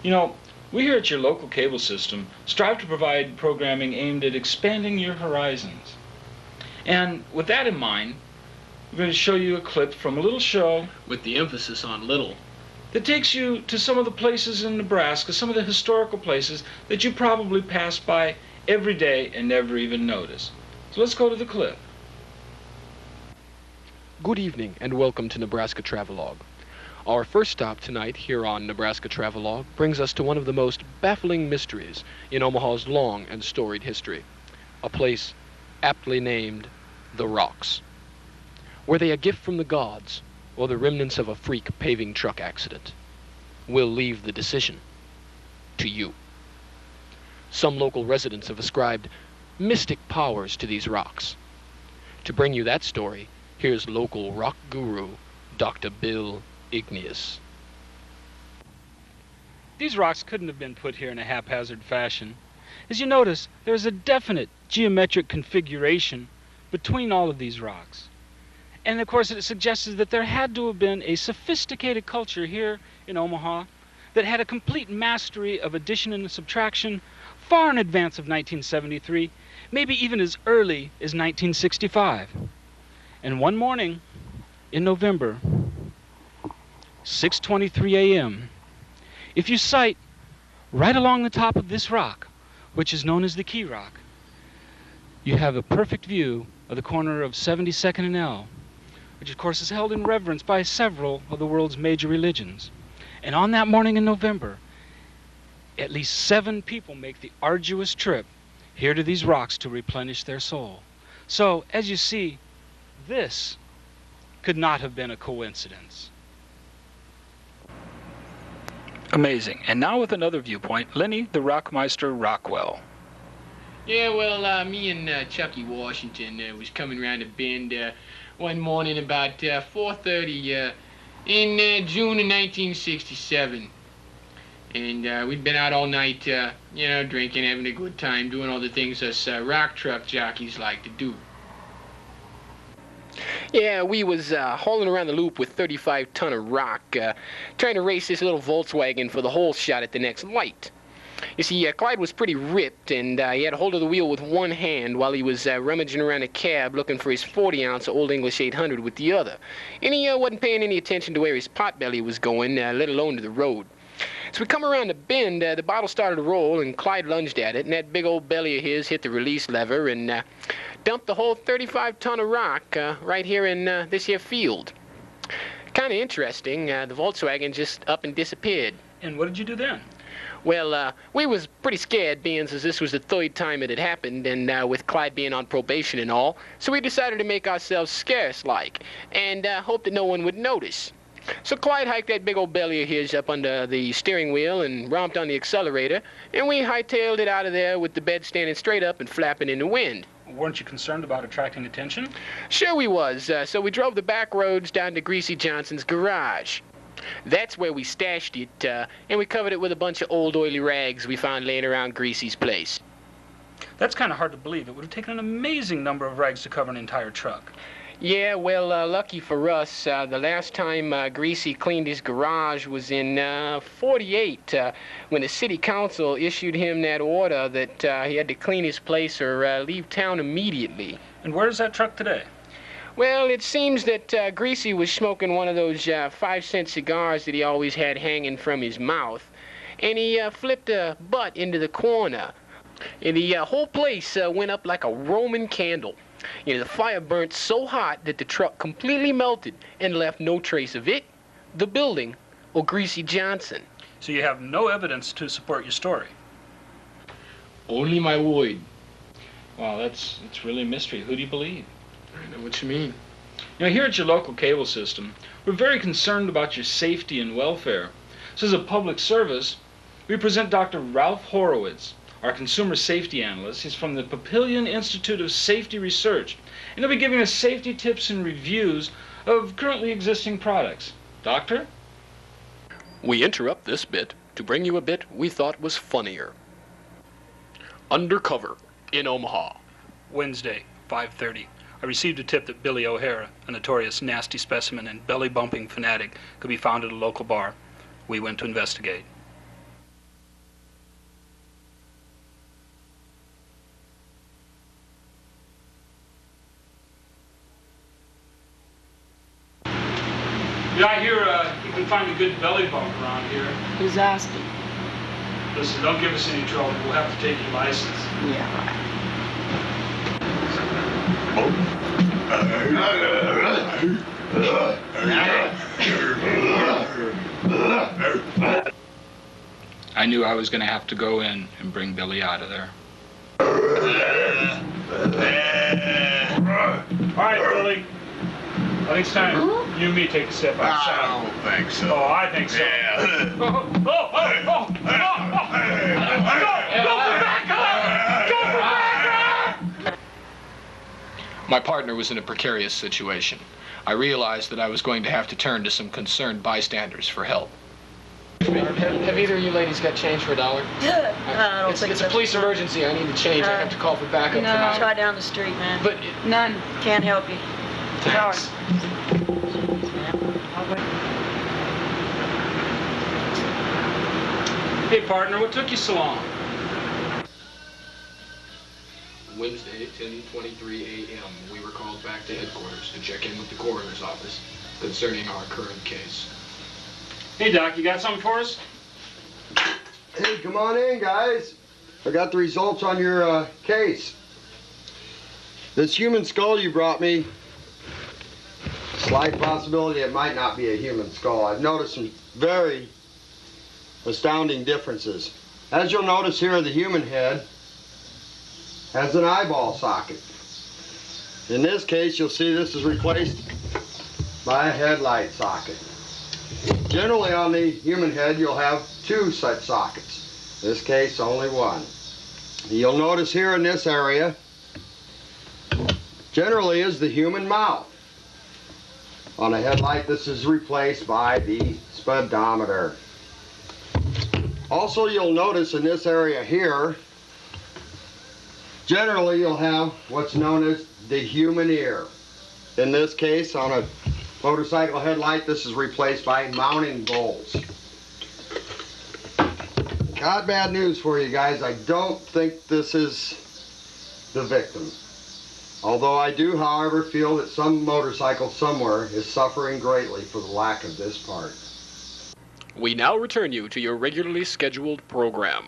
You know, we here at your local cable system strive to provide programming aimed at expanding your horizons. And with that in mind, we're going to show you a clip from a little show with the emphasis on little that takes you to some of the places in Nebraska, some of the historical places that you probably pass by every day and never even notice. So let's go to the clip. Good evening and welcome to Nebraska Travelogue. Our first stop tonight here on Nebraska Travelogue brings us to one of the most baffling mysteries in Omaha's long and storied history, a place aptly named The Rocks. Were they a gift from the gods or the remnants of a freak paving truck accident? We'll leave the decision to you. Some local residents have ascribed mystic powers to these rocks. To bring you that story, here's local rock guru, Dr. Bill Igneous. These rocks couldn't have been put here in a haphazard fashion. As you notice, there is a definite geometric configuration between all of these rocks. And of course it suggests that there had to have been a sophisticated culture here in Omaha that had a complete mastery of addition and subtraction far in advance of 1973, maybe even as early as 1965. And one morning in November, 6:23 a.m., if you sight right along the top of this rock, which is known as the Key Rock, you have a perfect view of the corner of 72nd and L, which of course is held in reverence by several of the world's major religions. And on that morning in November, at least 7 people make the arduous trip here to these rocks to replenish their soul. So, as you see, this could not have been a coincidence. Amazing. And now with another viewpoint, Lenny the Rockmeister Rockwell. Yeah, well, me and Chucky Washington was coming around a bend one morning about 4:30 in June of 1967. And we'd been out all night, drinking, having a good time, doing all the things us rock truck jockeys like to do. Yeah, we was hauling around the loop with 35-ton of rock, trying to race this little Volkswagen for the hole shot at the next light. You see, Clyde was pretty ripped, and he had a hold of the wheel with one hand while he was rummaging around a cab looking for his 40-ounce Old English 800 with the other. And he wasn't paying any attention to where his potbelly was going, let alone to the road. So we come around the bend, the bottle started to roll, and Clyde lunged at it, and that big old belly of his hit the release lever and dumped the whole 35-ton of rock right here in this here field. Kind of interesting, the Volkswagen just up and disappeared. And what did you do then? Well, we was pretty scared, being as this was the 3rd time it had happened, and with Clyde being on probation and all, so we decided to make ourselves scarce-like, and hope that no one would notice. So Clyde hiked that big old belly of his up under the steering wheel and romped on the accelerator, and we hightailed it out of there with the bed standing straight up and flapping in the wind. Weren't you concerned about attracting attention? Sure we was, so we drove the back roads down to Greasy Johnson's garage. That's where we stashed it, and we covered it with a bunch of old oily rags we found laying around Greasy's place. That's kind of hard to believe. It would have taken an amazing number of rags to cover an entire truck. Yeah, well, lucky for us, the last time Greasy cleaned his garage was in 48, when the city council issued him that order that he had to clean his place or leave town immediately. And where is that truck today? Well, it seems that Greasy was smoking one of those 5-cent cigars that he always had hanging from his mouth, and he flipped a butt into the corner, and the whole place went up like a Roman candle. You know, the fire burnt so hot that the truck completely melted and left no trace of it, the building, or Greasy Johnson. So you have no evidence to support your story? Only my word. Wow, it's really a mystery. Who do you believe? I know what you mean. You know, here at your local cable system, we're very concerned about your safety and welfare. So as a public service, we present Dr. Ralph Horowitz, our consumer safety analyst. He's from the Papillion Institute of Safety Research, and he'll be giving us safety tips and reviews of currently existing products. Doctor? We interrupt this bit to bring you a bit we thought was funnier. Undercover in Omaha. Wednesday, 5:30. I received a tip that Billy O'Hara, a notorious nasty specimen and belly-bumping fanatic, could be found at a local bar. We went to investigate. find a good belly bump around here. Who's asking? Listen, don't give us any trouble. We'll have to take your license. Yeah, right. I knew I was going to have to go in and bring Billy out of there. All right, Billy. I think it's time you and me take a step outside. I don't think so. Oh, I think so. Yeah. Go for backup! Go for backup! My partner was in a precarious situation. I realized that I was going to have to turn to some concerned bystanders for help. Have either of you ladies got change for $1? I don't think It's a police emergency. I need to change. I have to call for backup No, tonight. try down the street, man. But None. Can't help you. thanks. Sorry. Hey, partner, what took you so long? Wednesday, 10:23 a.m. We were called back to headquarters to check in with the coroner's office concerning our current case. Hey, Doc, you got something for us? Hey, come on in, guys. I got the results on your case. This human skull you brought me, slight possibility it might not be a human skull. I've noticed some very astounding differences. As you'll notice here, the human head has an eyeball socket. In this case, you'll see this is replaced by a headlight socket. Generally on the human head, you'll have 2 such sockets. In this case, only 1. You'll notice here in this area, generally is the human mouth. On a headlight, this is replaced by the speedometer. Also, you'll notice in this area here, generally you'll have what's known as the human ear. In this case, on a motorcycle headlight, this is replaced by mounting bolts. Got bad news for you guys. I don't think this is the victim. Although I do, however, feel that some motorcycle somewhere is suffering greatly for the lack of this part. We now return you to your regularly scheduled program.